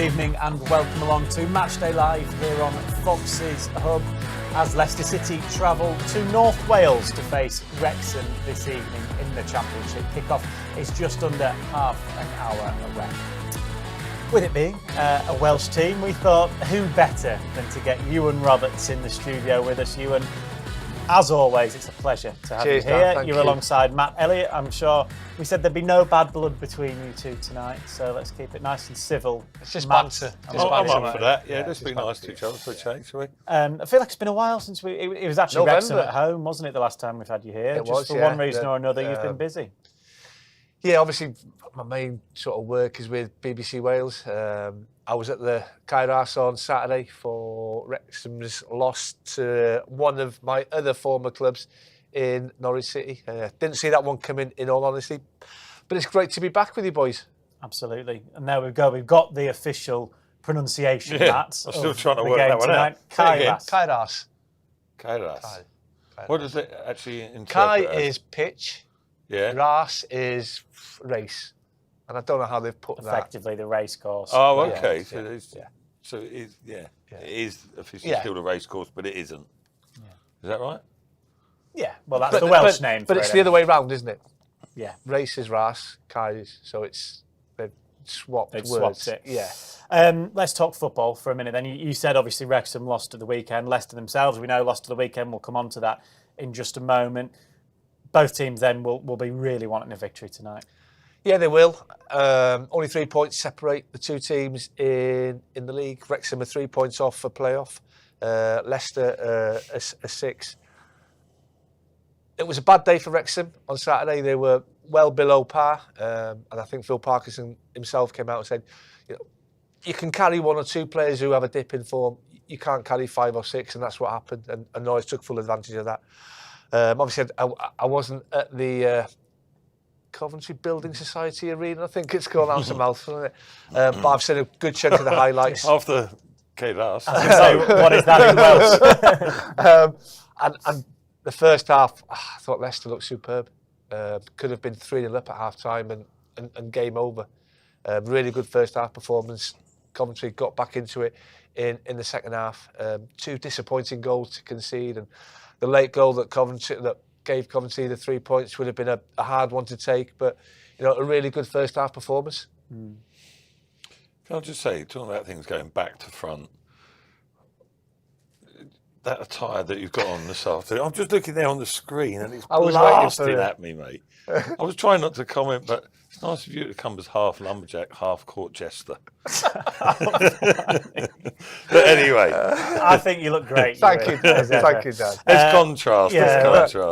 evening and welcome along to Matchday Live here on Fox's Hub as Leicester City travel to North Wales to face Wrexham this evening in the Championship. Kick-off is just under half an hour away. With it being a Welsh team, we thought who better than to get Iwan Roberts in the studio with us. Iwan, as always, it's a pleasure to have you here. Dan, You're alongside Matt Elliott. I'm sure we said there'd be no bad blood between you two tonight, so let's keep it nice and civil. It's just Matt, banter. I'm up for that. Yeah, let's be nice to each other for a change, shall we? I feel like it's been a while since it was actually November. Wrexham at home, wasn't it, the last time we've had you here? It Just was, for yeah. one reason or another, you've been busy. Yeah, obviously, my main sort of work is with BBC Wales. I was at the Cae Ras on Saturday for Wrexham's loss to one of my other former clubs in Norwich City. Didn't see that one coming, in all honesty. But it's great to be back with you boys. Absolutely. And there we go. We've got the official pronunciation, Yeah, Matt. I'm still of trying to the work game that one tonight. out. Say Cae again. Ras. Cae Ras. Cae Ras. Cae What Ras. does it actually interpret Cae as? is pitch. Yeah. Ras is race. And I don't know how they've put that. Effectively the race course. Oh, Yeah, okay. yeah, So, it's, yeah. so it is, yeah. Yeah. It is officially Yeah. still a race course, but it isn't. Is that right? Yeah, well, that's the Welsh name But for it's it, the other way round, isn't it? Yeah. Race is Ras, Cae is, so they've swapped They've words. swapped it. Yeah. Let's talk football for a minute then. You said obviously Wrexham lost at the weekend. Leicester themselves, we know, lost at the weekend. We'll come on to that in just a moment. Both teams then will be really wanting a victory tonight. Yeah, they will. Only 3 points separate the two teams in the league. Wrexham are 3 points off for playoff. Leicester are 6. It was a bad day for Wrexham on Saturday. They were well below par. And I think Phil Parkinson himself came out and said, you can carry one or two players who have a dip in form. You can't carry 5 or 6, and that's what happened. And Norwich took full advantage of that. Obviously, I wasn't at the Coventry Building Society Arena, I think it's called. That's a mouthful, isn't it? But I've seen a good chunk of the highlights. After Cae Ras. So what is that in Welsh? And the first half, I thought Leicester looked superb. Could have been 3-0 up at half time and game over. Really good first half performance. Coventry got back into it in the second half. 2 disappointing goals to concede, and the late goal that gave Coventry the 3 points would have been a hard one to take, but a really good first half performance. Can I just say, talking about things going back to front, that attire that you've got on this afternoon, I'm just looking there on the screen and it's blasting at me, mate. I was trying not to comment, but it's nice of you to come as half lumberjack, half court jester. But anyway. I think you look great. Thank you, Dan. Thank you, Dan. There's contrast,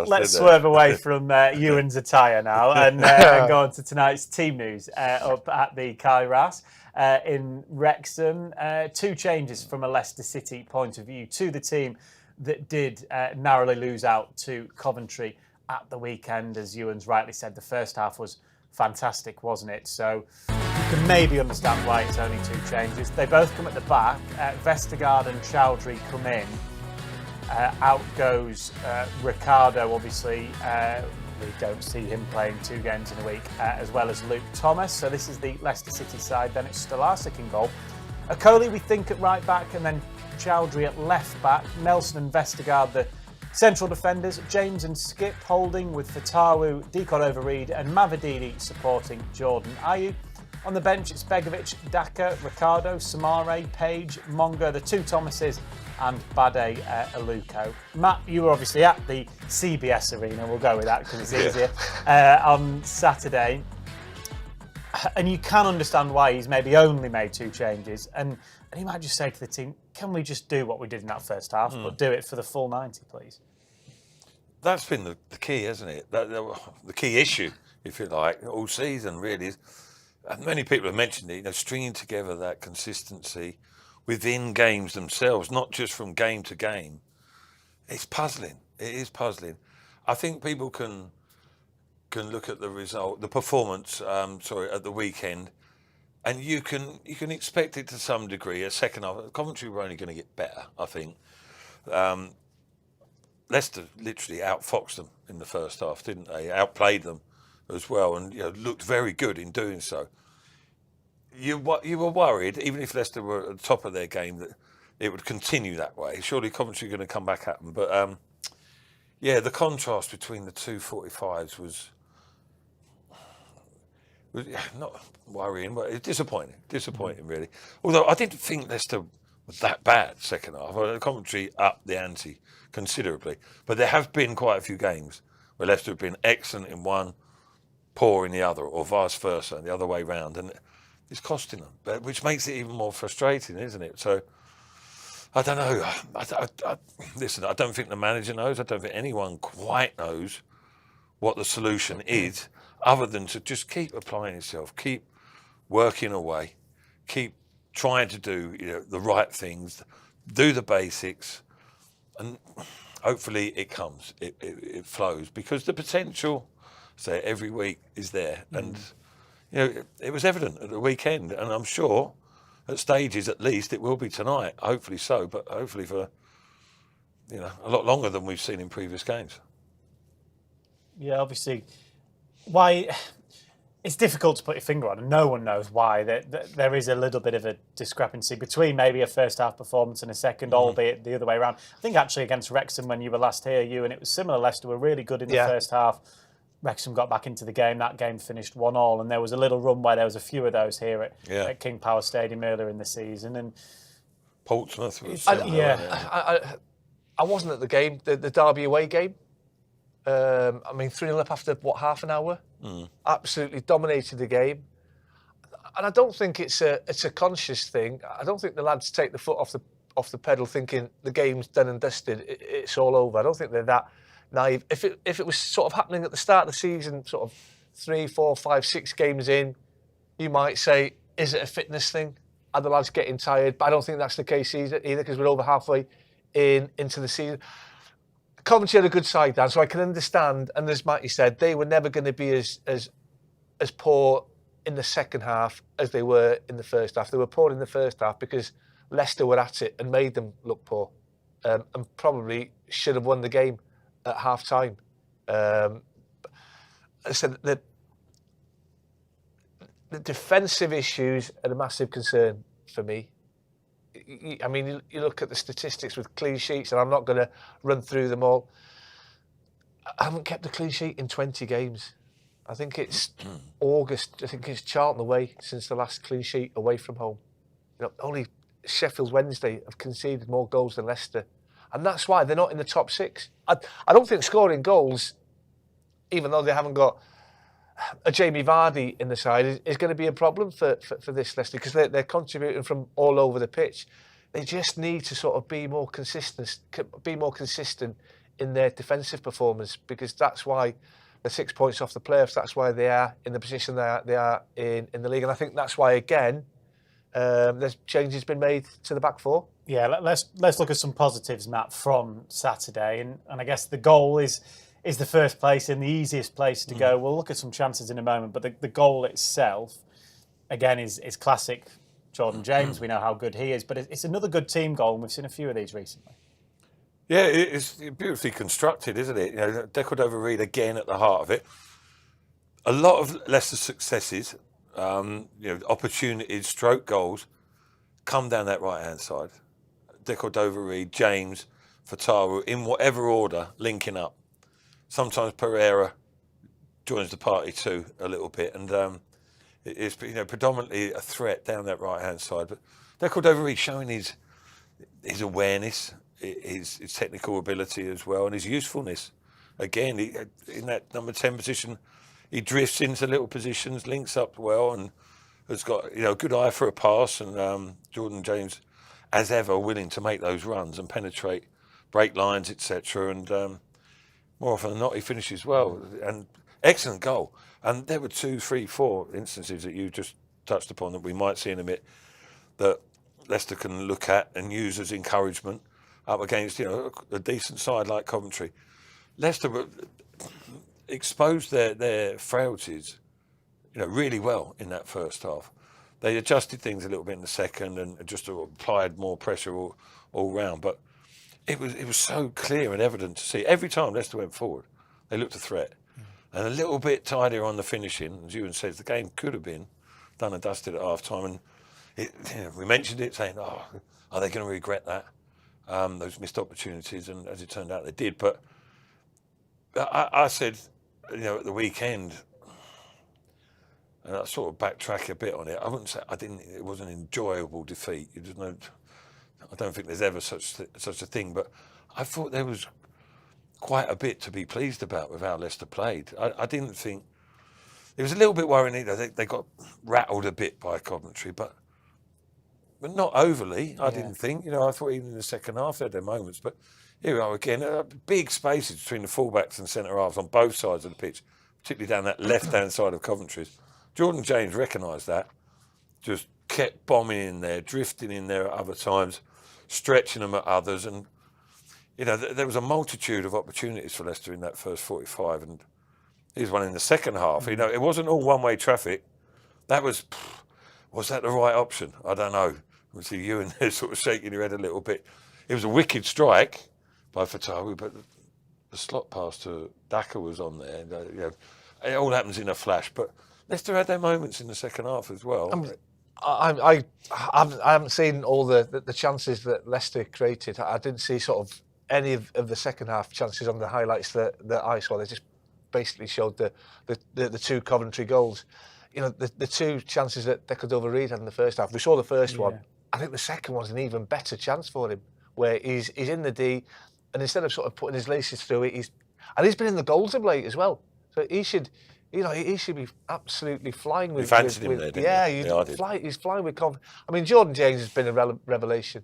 Let's swerve away from Iwan's attire now and go on to tonight's team news up at the Cae Ras in Wrexham. 2 changes from a Leicester City point of view to the team that did narrowly lose out to Coventry at the weekend. As Iwan's rightly said, the first half was fantastic, wasn't it? So you can maybe understand why it's only 2 changes. They both come at the back. Vestergaard and Chowdhury come in. Out goes Ricardo, obviously. We don't see him playing 2 games in a week, as well as Luke Thomas. So this is the Leicester City side. Then it's Stolarczyk in goal. Okoli, we think, at right back, and then Chowdhury at left back. Nelson and Vestergaard, the central defenders. James and Skip holding, with Fatawu, Dikor-Overeed and Mavididi supporting Jordan Ayew. On the bench, it's Begovic, Daka, Ricardo, Samare, Page, Mongo, the 2 Thomases, and Bade Aluko. Matt, you were obviously at the CBS Arena, we'll go with that because it's easier, on Saturday. And you can understand why he's maybe only made 2 changes. And he might just say to the team, can we just do what we did in that first half, but do it for the full 90, please? That's been the key, hasn't it? The key issue, if you like, all season really is. And many people have mentioned it, stringing together that consistency within games themselves, not just from game to game. It's puzzling. It is puzzling. I think people can look at the result, the performance, at the weekend, and you can expect it to some degree. A second half, Coventry were only going to get better, I think. Leicester literally outfoxed them in the first half, didn't they? Outplayed them as well, and looked very good in doing so. you were worried, even if Leicester were at the top of their game, that it would continue that way. Surely Coventry are going to come back at them. But, yeah, the contrast between the two 45s was not worrying, but it's disappointing, really. Although I didn't think Leicester was that bad second half. Coventry upped the ante considerably. But there have been quite a few games where Leicester have been excellent in one, poor in the other, or vice versa, the other way round. And it's costing them, which makes it even more frustrating, isn't it? So, I don't know. Listen, I don't think the manager knows. I don't think anyone quite knows what the solution is, other than to just keep applying yourself, keep working away, keep trying to do the right things, do the basics, and hopefully it comes, it flows, because the potential, say, every week is there, and it was evident at the weekend, and I'm sure at stages at least it will be tonight. Hopefully so, but hopefully for a lot longer than we've seen in previous games. Yeah, obviously, why it's difficult to put your finger on, and no one knows why. There is a little bit of a discrepancy between maybe a first half performance and a second, albeit the other way around. I think actually against Wrexham when you were last here, and it was similar. Leicester were really good in the first half. Wrexham got back into the game. That game finished 1-1, and there was a little run where there was a few of those here at King Power Stadium earlier in the season. And Portsmouth was I wasn't at the game, the Derby away game. I mean, 3-0 up after, half an hour? Absolutely dominated the game. And I don't think it's a conscious thing. I don't think the lads take the foot off the pedal thinking the game's done and dusted, it's all over. I don't think they're that naive. If it was sort of happening at the start of the season, sort of 3, 4, 5, 6 games in, you might say, is it a fitness thing? Are the lads getting tired? But I don't think that's the case either, because we're over halfway into the season. Coventry had a good side, Dan, so I can understand, and as Matty said, they were never going to be as poor in the second half as they were in the first half. They were poor in the first half because Leicester were at it and made them look poor, and probably should have won the game at half time. I said the defensive issues are a massive concern for me. I mean, you look at the statistics with clean sheets, and I'm not going to run through them all. I haven't kept a clean sheet in 20 games. I think it's August. I think it's Charlton away since the last clean sheet away from home. Only Sheffield Wednesday have conceded more goals than Leicester, and that's why they're not in the top 6. I don't think scoring goals, even though they haven't got a Jamie Vardy in the side, is going to be a problem for this Leicester, because they're contributing from all over the pitch. They just need to sort of be more consistent in their defensive performance, because that's why they're 6 points off the playoffs. That's why they are in the position they are in the league, and I think that's why again there's changes been made to the back four. Yeah, let's look at some positives, Matt, from Saturday, and I guess the goal is the first place and the easiest place to go. We'll look at some chances in a moment, but the goal itself, again, is classic Jordan James. We know how good he is, but it's another good team goal, and we've seen a few of these recently. Yeah, it's beautifully constructed, isn't it? Decordova-Reid again at the heart of it. A lot of Leicester's successes, opportunities, stroke goals, come down that right-hand side. Decordova-Reid, James, Fatawu, in whatever order, linking up. Sometimes Pereira joins the party too a little bit, and it's predominantly a threat down that right-hand side. But Decordova-Reid showing his awareness, his technical ability as well, and his usefulness. Again, in that number 10 position, he drifts into little positions, links up well, and has got a good eye for a pass. And Jordan James, as ever, willing to make those runs and penetrate break lines, etc. And more often than not, he finishes well. And excellent goal. And there were 2, 3, 4 instances that you just touched upon that we might see in a bit that Leicester can look at and use as encouragement up against a decent side like Coventry. Leicester exposed their frailties really well in that first half. They adjusted things a little bit in the second and just applied more pressure all round. But it was so clear and evident to see every time Leicester went forward, they looked a threat. And a little bit tidier on the finishing. As Ewan says, the game could have been done and dusted at half time. And we mentioned it, saying, "Oh, are they going to regret that? Those missed opportunities?" And as it turned out, they did. But I said, at the weekend, and I sort of backtrack a bit on it. I wouldn't say it was an enjoyable defeat. I don't think there's ever such a thing. But I thought there was quite a bit to be pleased about with how Leicester played. I didn't think it was a little bit worrying. They got rattled a bit by Coventry, but not overly. I didn't think. I thought even in the second half they had their moments. But here we are again. Big spaces between the fullbacks and centre halves on both sides of the pitch, particularly down that left-hand side of Coventry's. Jordan James recognised that, just kept bombing in there, drifting in there at other times, stretching them at others. And, there was a multitude of opportunities for Leicester in that first 45. And here's one in the second half. It wasn't all one-way traffic. That was that the right option? I don't know. We see you in there sort of shaking your head a little bit. It was a wicked strike by Fatawi, but the slot pass to Daka was on there. It all happens in a flash. But Leicester had their moments in the second half as well. I haven't seen all the chances that Leicester created. I didn't see sort of any of the second half chances on the highlights that I saw. They just basically showed the two Coventry goals. The two chances that Cordova-Reid had in the first half. We saw the first one. I think the second one's an even better chance for him, where he's in the D, and instead of sort of putting his laces through it, he's been in the goals of late as well. So he should be absolutely flying with. You fancied him there, didn't you? He's flying with confidence. I mean, Jordan James has been a revelation.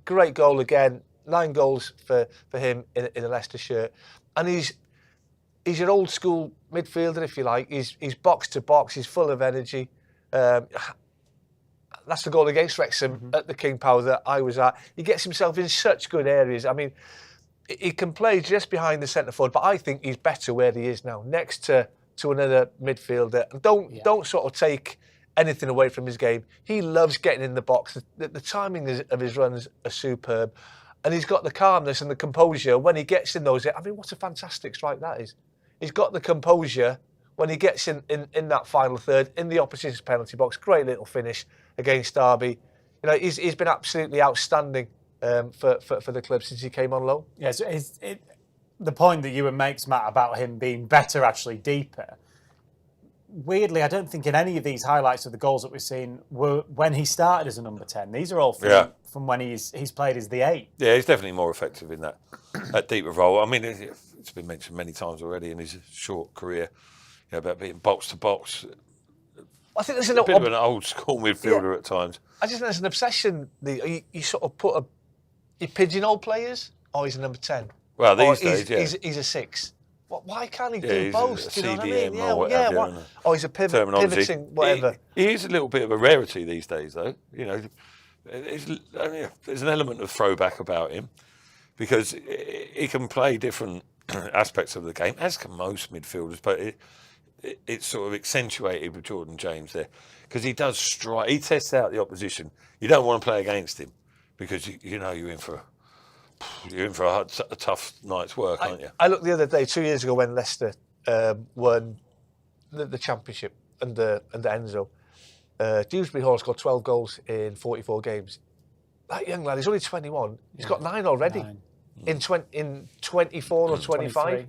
Great goal again. 9 goals for him in a Leicester shirt, and he's your old school midfielder, if you like. He's box to box. He's full of energy. That's the goal against Wrexham at the King Power that I was at. He gets himself in such good areas. I mean, he can play just behind the centre forward, but I think he's better where he is now, next to another midfielder. And don't sort of take anything away from his game. He loves getting in the box. The timing of his runs are superb. And he's got the calmness and the composure when he gets in those. I mean, what a fantastic strike that is. He's got the composure when he gets in that final third, in the opposition's penalty box. Great little finish against Derby. He's been absolutely outstanding for the club since he came on loan. Yeah, so the point that Ewan makes, Matt, about him being better, actually deeper, weirdly, I don't think in any of these highlights of the goals that we've seen were when he started as a number 10. These are all from when he's played as the 8. Yeah, he's definitely more effective in that deeper role. I mean, it's been mentioned many times already in his short career, about being box to box. I think there's a bit of an old school midfielder at times. I just think there's an obsession. You sort of you pigeonhole players. Oh, he's a number 10. Well, these days, he's a 6. Why can't he do he's both? Do you know what I mean? Or whatever, Oh, he's a pivoting, whatever. He is a little bit of a rarity these days, though. There's an element of throwback about him because he can play different aspects of the game, as can most midfielders, but it's sort of accentuated with Jordan James there because he does strike. He tests out the opposition. You don't want to play against him because you're in for a tough night's work, aren't you? I looked the other day, 2 years ago, when Leicester won the championship under Enzo. Dewsbury Hall scored 12 goals in 44 games. That young lad, he's only 21. He's got 9 already. 9. In 24 or 25.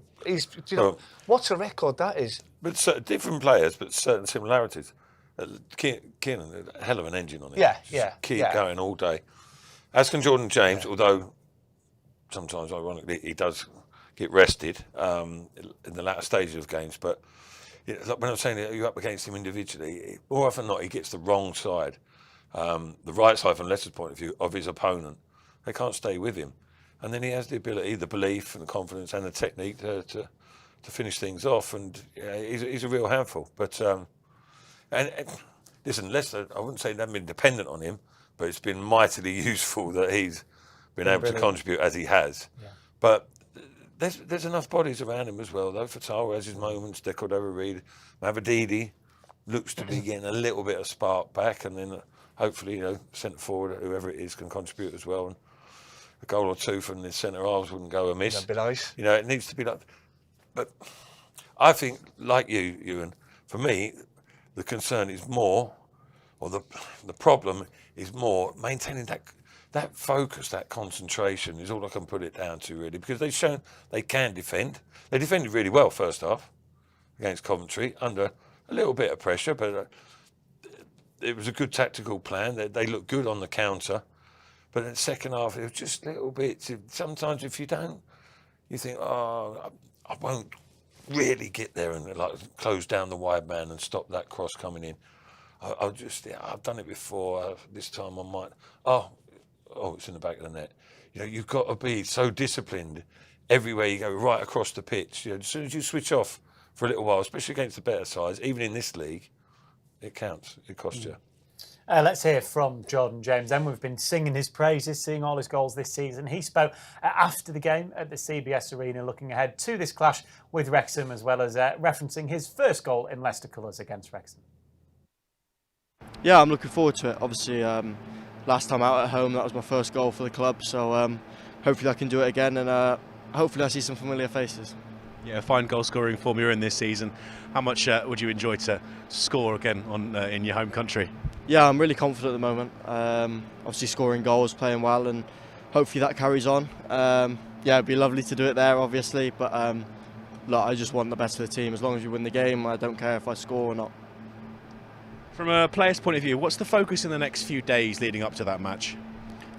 What a record that is. But different players, but certain similarities. Keenan, a hell of an engine on it. Keep going all day. As can Jordan James, although sometimes, ironically, he does get rested in the latter stages of games. But when I'm saying that you're up against him individually, more often than not, he gets the wrong side. The right side, from Leicester's point of view, of his opponent. They can't stay with him. And then he has the ability, the belief and the confidence and the technique to finish things off. And he's a real handful. But listen, Leicester, I wouldn't say they've been dependent on him, but it's been mightily useful that he's been able to contribute as he has. Yeah. But there's enough bodies around him as well, though. Fatawi has his moments. Cordova-Reid, Mavididi looks to be getting a little bit of spark back, and then hopefully, centre forward, whoever it is, can contribute as well. And a goal or two from the centre halves wouldn't go amiss. That'd be nice. It needs to be like. But I think, like you, Ewan, for me, the concern is more, or the problem is more maintaining that focus, that concentration is all I can put it down to, really, because they've shown they can defend. They defended really well first half against Coventry under a little bit of pressure, but it was a good tactical plan. They looked good on the counter, but in the second half it was just little bits. Sometimes if you don't, you think, oh, I won't really get there and like close down the wide man and stop that cross coming in. I've done it before. This time I might. Oh, it's in the back of the net. You know, you've got to be so disciplined everywhere you go, right across the pitch. You know, as soon as you switch off for a little while, especially against the better sides, even in this league, it counts. It costs you. Let's hear from Jordan James. Then we've been singing his praises, seeing all his goals this season. He spoke after the game at the CBS Arena, looking ahead to this clash with Wrexham, as well as referencing his first goal in Leicester colours against Wrexham. Yeah, I'm looking forward to it. Obviously, last time out at home, that was my first goal for the club. So hopefully I can do it again, and hopefully I see some familiar faces. Yeah, fine goal scoring form you're in this season. How much would you enjoy to score again in your home country? Yeah, I'm really confident at the moment. Obviously scoring goals, playing well, and hopefully that carries on. Yeah, it'd be lovely to do it there, obviously, but look, I just want the best for the team. As long as we win the game, I don't care if I score or not. From a player's point of view, what's the focus in the next few days leading up to that match?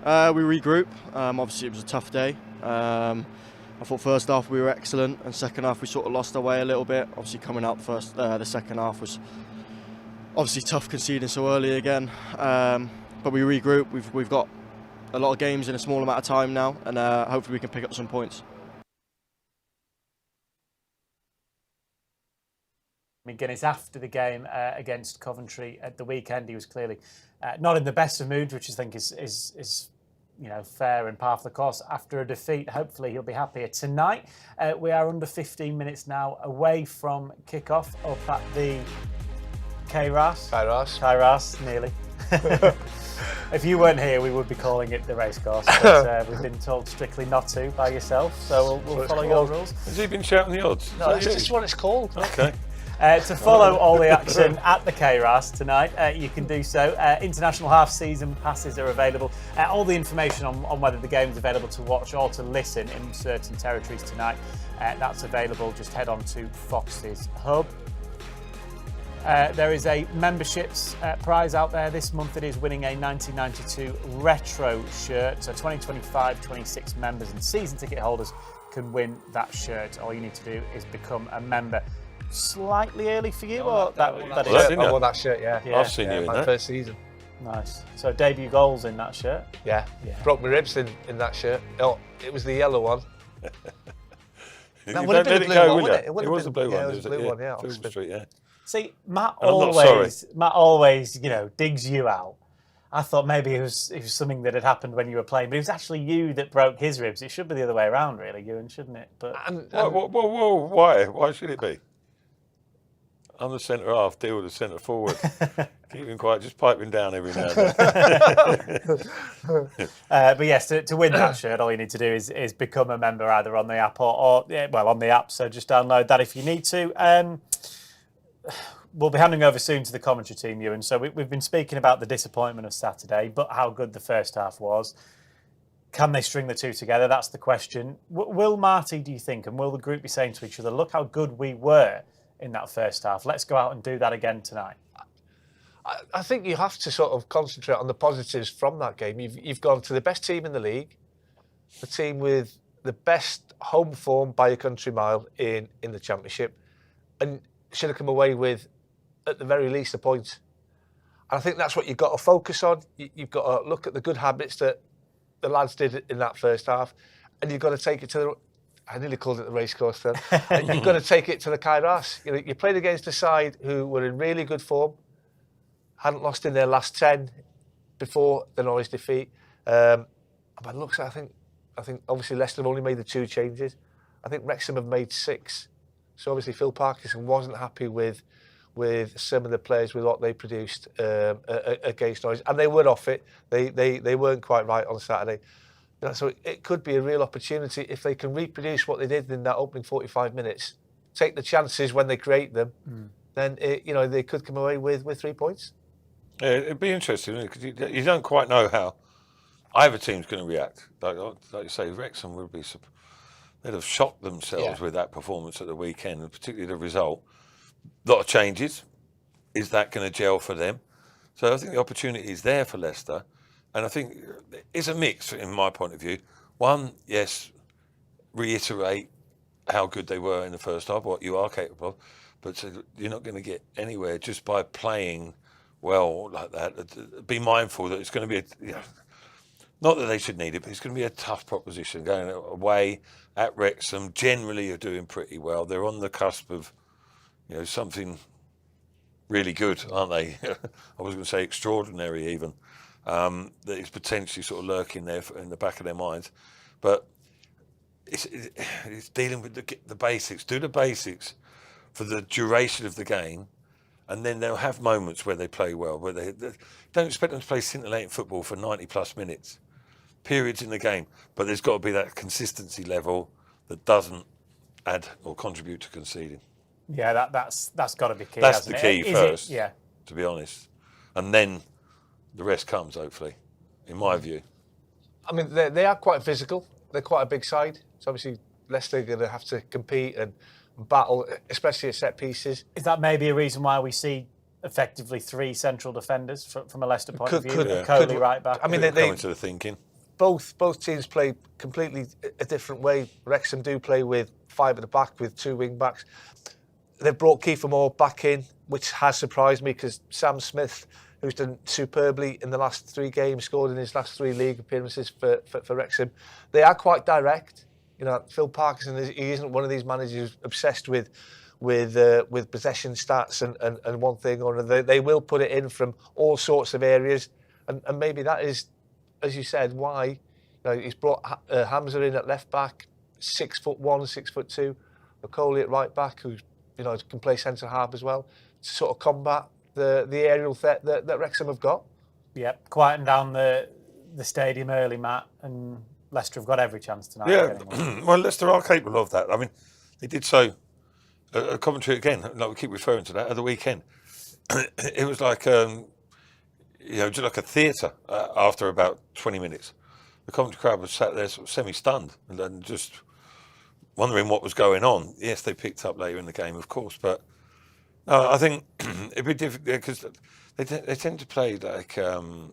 We regroup. Obviously it was a tough day. I thought first half we were excellent, and second half we sort of lost our way a little bit. Obviously coming out the second half was obviously tough, conceding so early again. But we regroup. We've got a lot of games in a small amount of time now, and hopefully we can pick up some points. McGuinness, after the game against Coventry at the weekend, he was clearly not in the best of moods, which I think is fair and par for the course after a defeat. Hopefully he'll be happier tonight. We are under 15 minutes now away from kick-off up at the Cae Ras. Cae Ras, nearly. If you weren't here, we would be calling it the racecourse, but we've been told strictly not to by yourself, so we'll follow your rules. Has he been shouting the odds? No, it's just what it's called. Okay. To follow all the action at the Cae Ras tonight, you can do so. International half-season passes are available. All the information on whether the game's available to watch or to listen in certain territories tonight, that's available. Just head on to Fox's Hub. There is a memberships prize out there. This month it is winning a 1992 retro shirt. So 2025-26 members and season ticket holders can win that shirt. All you need to do is become a member. Slightly early for you, or that is? I wore that shirt, yeah. I've seen you in my that. first season. Nice. So debut goals in that shirt? Yeah. Broke my ribs in that shirt. Oh, it was the yellow one. That would have been the blue one, wouldn't it? It was the blue one. Yeah, it was the blue one, yeah. Film Street, yeah. See, Matt And I'm not always, digs you out. I thought maybe it was something that had happened when you were playing, but it was actually you that broke his ribs. It should be the other way around, really, Ewan, shouldn't it? But Whoa, why? Why should it be? I'm the centre half, deal with the centre forward. Keep him quiet, just pipe him down every now and then. But yes, to win that shirt, all you need to do is become a member either on the app or on the app. So just download that if you need to. We'll be handing over soon to the commentary team, Ewan. So we've been speaking about the disappointment of Saturday, but how good the first half was. Can they string the two together? That's the question. Will Marty, do you think, and will the group be saying to each other, look how good we were in that first half. Let's go out and do that again tonight. I think you have to sort of concentrate on the positives from that game. You've gone to the best team in the league, the team with the best home form by a country mile in the Championship, and should have come away with, at the very least, a point. And I think that's what you've got to focus on. You've got to look at the good habits that the lads did in that first half, and you've got to take it to the... I nearly called it the racecourse then. And you've got to take it to the Cae Ras. You played against a side who were in really good form, hadn't lost in their last 10 before the Norwich defeat. By the looks, I think obviously Leicester have only made the 2 changes. I think Wrexham have made 6. So obviously Phil Parkinson wasn't happy with some of the players, with what they produced against Norwich, and they were off it. They weren't quite right on Saturday. So it could be a real opportunity if they can reproduce what they did in that opening 45 minutes, take the chances when they create them, then they could come away with 3 points. Yeah, it'd be interesting because you don't quite know how either team's going to react. Like you say, Wrexham would be. They'd have shocked themselves with that performance at the weekend, and particularly the result. A lot of changes. Is that going to gel for them? So I think the opportunity is there for Leicester, and I think it's a mix in my point of view. One, yes, reiterate how good they were in the first half, what you are capable of, but you're not going to get anywhere just by playing well like that. Be mindful that it's going to be not that they should need it, but it's going to be a tough proposition going away at Wrexham. Generally, are doing pretty well. They're on the cusp of something really good, aren't they? I was going to say extraordinary even. That is potentially sort of lurking there in the back of their minds. But it's dealing with the basics. Do the basics for the duration of the game, and then they'll have moments where they play well. Where they don't expect them to play scintillating football for 90+ minutes, periods in the game. But there's got to be that consistency level that doesn't add or contribute to conceding. Yeah, that's got to be key. That's the key first, yeah. To be honest. And then the rest comes, hopefully, in my view. I mean, they are quite physical. They're quite a big side. So obviously, Leicester are going to have to compete and battle, especially at set pieces. Is that maybe a reason why we see effectively 3 central defenders from a Leicester point of view? Coley right back. I mean, they come into the thinking. Both teams play completely a different way. Wrexham do play with 5 at the back with 2 wing backs. They've brought Kiefer Moore back in, which has surprised me because Sam Smith, who's done superbly in the last 3 games, scored in his last 3 league appearances for Wrexham. They are quite direct. Phil Parkinson, he isn't one of these managers who's obsessed with possession stats and one thing or another. They will put it in from all sorts of areas, and maybe that is, as you said, why he's brought Hamza in at left back, 6'1", 6'2", Coley at right back, who's can play centre half as well, to sort of combat the aerial threat that Wrexham have got. Yep, quieting down the stadium early, Matt, and Leicester have got every chance tonight. Yeah, well, Leicester are capable of that. I mean, they did so. A commentary again, like we keep referring to that, at the weekend. It was like, just like a theatre after about 20 minutes. The commentary crowd was sat there sort of semi-stunned and then just wondering what was going on. Yes, they picked up later in the game, of course, but I think it'd be difficult because they tend to play like the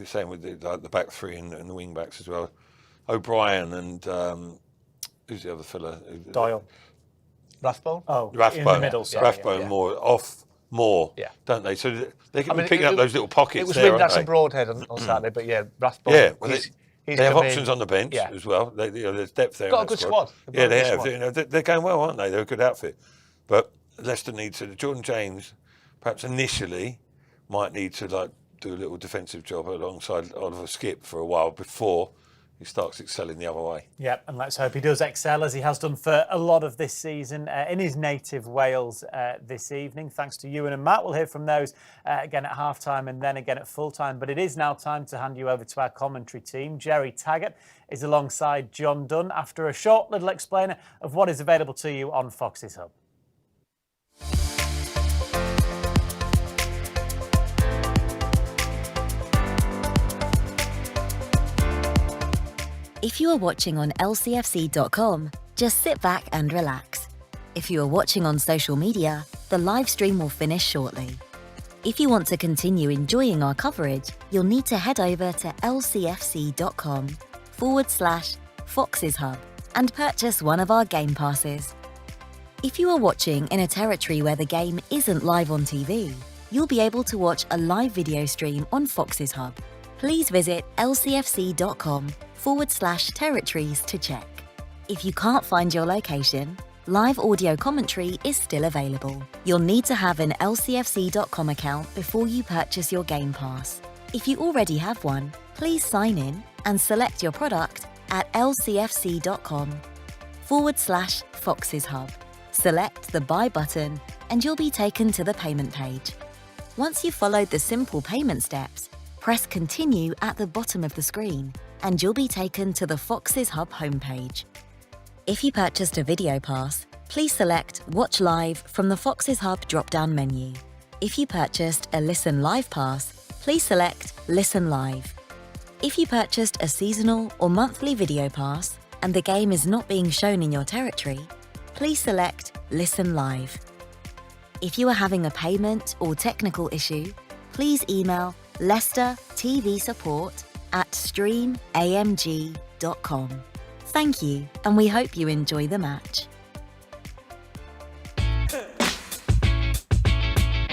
same with the back 3 and the wing backs as well. O'Brien and who's the other fella? Doyle. Rathbone? Oh, Rathbone. In the middle, Rathbone more, don't they? So they can be picking up those little pockets. It was there, Windass and Broadhead on Saturday, but yeah, Rathbone. Yeah, well, they have options on the bench as well. There's depth there. Got a good squad. Yeah, they have. They're going well, aren't they? They're a good outfit. But Leicester needs to. Jordan James, perhaps initially, might need to do a little defensive job alongside Oliver Skipp for a while before he starts excelling the other way. Yep, and let's hope he does excel as he has done for a lot of this season in his native Wales this evening. Thanks to Ewan and Matt. We'll hear from those again at half-time and then again at full-time. But it is now time to hand you over to our commentary team. Jerry Taggart is alongside John Dunn after a short little explainer of what is available to you on Fox's Hub. If you are watching on lcfc.com, just sit back and relax. If you are watching on social media, the live stream will finish shortly. If you want to continue enjoying our coverage, you'll need to head over to lcfc.com/Fox's Hub and purchase one of our game passes. If you are watching in a territory where the game isn't live on TV, you'll be able to watch a live video stream on Fox's Hub. Please visit lcfc.com/territories to check. If you can't find your location, live audio commentary is still available. You'll need to have an lcfc.com account before you purchase your Game Pass. If you already have one, please sign in and select your product at lcfc.com/Fox's Hub. Select the Buy button and you'll be taken to the payment page. Once you've followed the simple payment steps, press Continue at the bottom of the screen and you'll be taken to the Fox's Hub homepage. If you purchased a video pass, please select Watch Live from the Foxes Hub drop-down menu. If you purchased a Listen Live pass, please select Listen Live. If you purchased a seasonal or monthly video pass and the game is not being shown in your territory, please select Listen Live. If you are having a payment or technical issue, please email Leicester TV Support at streamamg.com. Thank you, and we hope you enjoy the match.